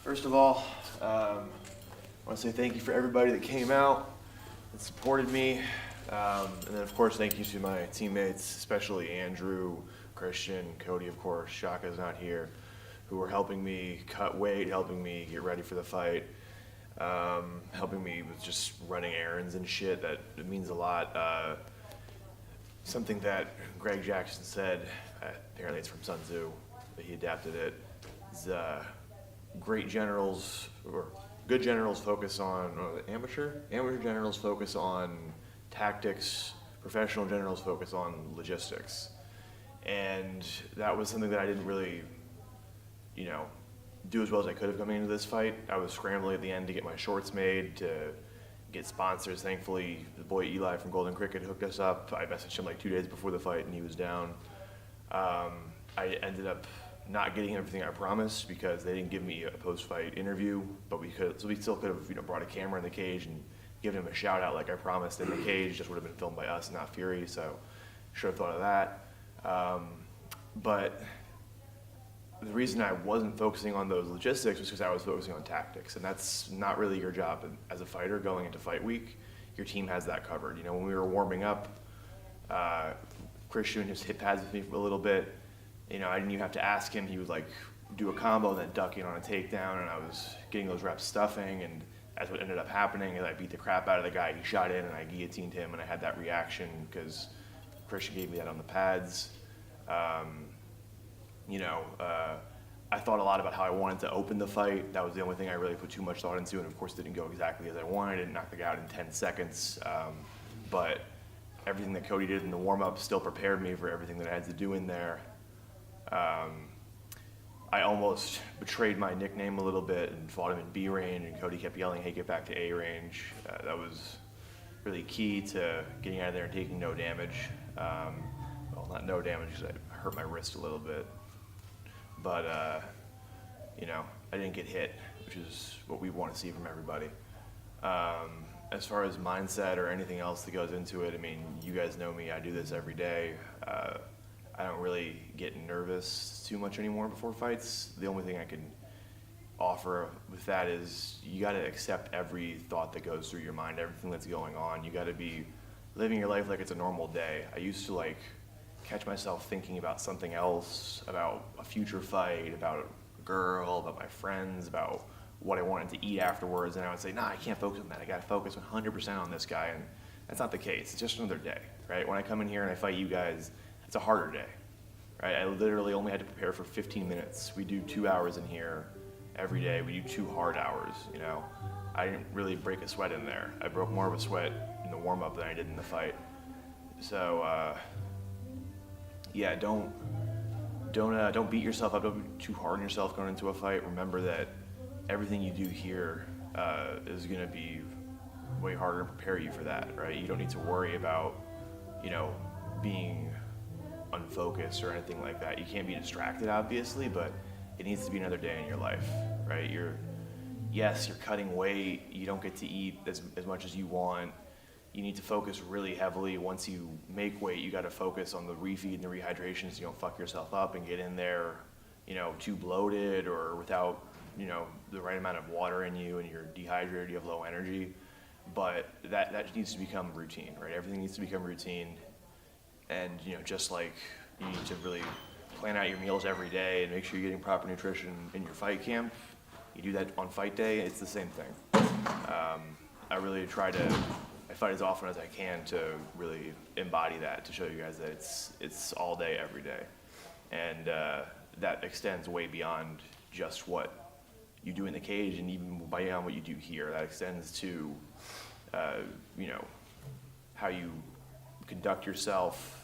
First of all, I want to say thank you for everybody that came out and supported me. And then, of course, thank you to my teammates, especially Andrew, Christian, Cody, of course. Shaka's not here, who were helping me cut weight, helping me get ready for the fight, helping me with just running errands and shit. That it means a lot. Something that Greg Jackson said, apparently it's from Sun Tzu, but he adapted it, is great generals, or good generals focus on, amateur generals focus on tactics, professional generals focus on logistics. And that was something that I didn't really, do as well as I could have coming into this fight. I was scrambling at the end to get my shorts made, to get sponsors. Thankfully, the boy Eli from Golden Cricket hooked us up. I messaged him like 2 days before the fight and he was down. I ended up not getting everything I promised because they didn't give me a post-fight interview, but we still could have brought a camera in the cage and given him a shout out like I promised in the cage. Just would have been filmed by us, not Fury, so should have thought of that. But the reason I wasn't focusing on those logistics was because I was focusing on tactics, and that's not really your job as a fighter going into fight week. Your team has that covered. When we were warming up, Christian just hit pads with me for a little bit. I didn't even have to ask him. He would do a combo and then duck in on a takedown, and I was getting those reps stuffing, and that's what ended up happening. Is I beat the crap out of the guy. He shot in, and I guillotined him, and I had that reaction because Christian gave me that on the pads. I thought a lot about how I wanted to open the fight. That was the only thing I really put too much thought into, and of course it didn't go exactly as I wanted. I didn't knock the guy out in 10 seconds, but everything that Cody did in the warm-up still prepared me for everything that I had to do in there. I almost betrayed my nickname a little bit and fought him in B range, and Cody kept yelling, hey, get back to A range. That was really key to getting out of there and taking no damage. Well, not no damage because I hurt my wrist a little bit. But, I didn't get hit, which is what we want to see from everybody. As far as mindset or anything else that goes into it, you guys know me, I do this every day. I don't really get nervous too much anymore before fights. The only thing I can offer with that is you got to accept every thought that goes through your mind, everything that's going on. You got to be living your life like it's a normal day. I used to catch myself thinking about something else, about a future fight, about a girl, about my friends, about what I wanted to eat afterwards, and I would say, nah, I can't focus on that. I got to focus 100% on this guy, and that's not the case. It's just another day, right? When I come in here and I fight you guys, it's a harder day, right? I literally only had to prepare for 15 minutes. We do 2 hours in here every day. We do 2 hard hours, I didn't really break a sweat in there. I broke more of a sweat in the warm-up than I did in the fight. So, yeah, don't beat yourself up. Don't be too hard on yourself going into a fight. Remember that everything you do here is going to be way harder to prepare you for that, right? You don't need to worry about, being unfocused or anything like that. You can't be distracted, obviously, but it needs to be another day in your life, right? You're cutting weight. You don't get to eat as much as you want. You need to focus really heavily. Once you make weight, you got to focus on the refeed and the rehydration so you don't fuck yourself up and get in there, too bloated or without, the right amount of water in you, and you're dehydrated, you have low energy. But that needs to become routine, right? Everything needs to become routine. And, just like you need to really plan out your meals every day and make sure you're getting proper nutrition in your fight camp, you do that on fight day, it's the same thing. I really try to fight as often as I can to really embody that, to show you guys that it's all day, every day. And that extends way beyond just what you do in the cage and even beyond what you do here. That extends to, how you conduct yourself,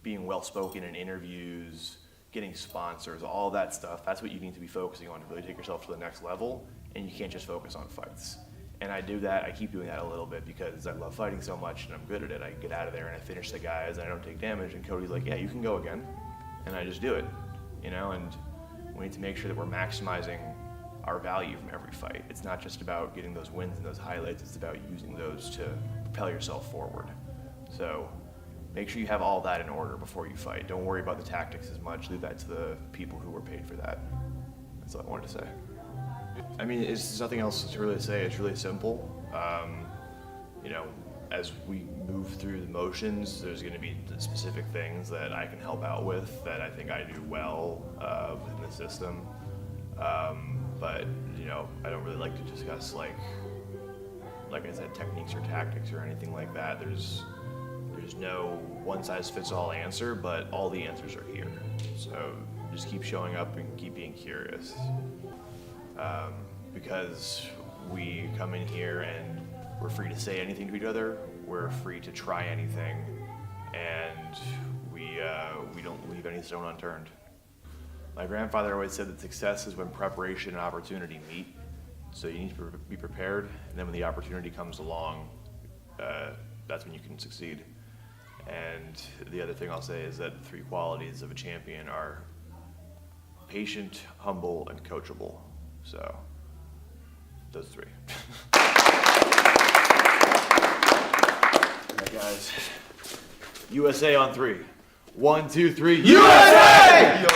being well-spoken in interviews, getting sponsors, all that stuff. That's what you need to be focusing on to really take yourself to the next level, and you can't just focus on fights. And I do that, I keep doing that a little bit because I love fighting so much and I'm good at it. I get out of there and I finish the guys and I don't take damage, and Cody's like, yeah, you can go again. And I just do it, and we need to make sure that we're maximizing our value from every fight. It's not just about getting those wins and those highlights, it's about using those to propel yourself forward. So make sure you have all that in order before you fight. Don't worry about the tactics as much, leave that to the people who were paid for that. That's That's all I wanted to say. I mean, there's nothing else to really say. It's really simple. You know, as we move through the motions, there's going to be specific things that I can help out with that I think I do well within the system. But you know, I don't really like to discuss like I said, techniques or tactics or anything like that. There's no one-size-fits-all answer, but all the answers are here. So just keep showing up and keep being curious. Because we come in here and we're free to say anything to each other, we're free to try anything, and we don't leave any stone unturned. My grandfather always said that success is when preparation and opportunity meet. So you need to be prepared, and then when the opportunity comes along, that's when you can succeed. And the other thing I'll say is that 3 qualities of a champion are patient, humble, and coachable. So those 3. All right, guys. USA on 3. 1, 2, 3. USA!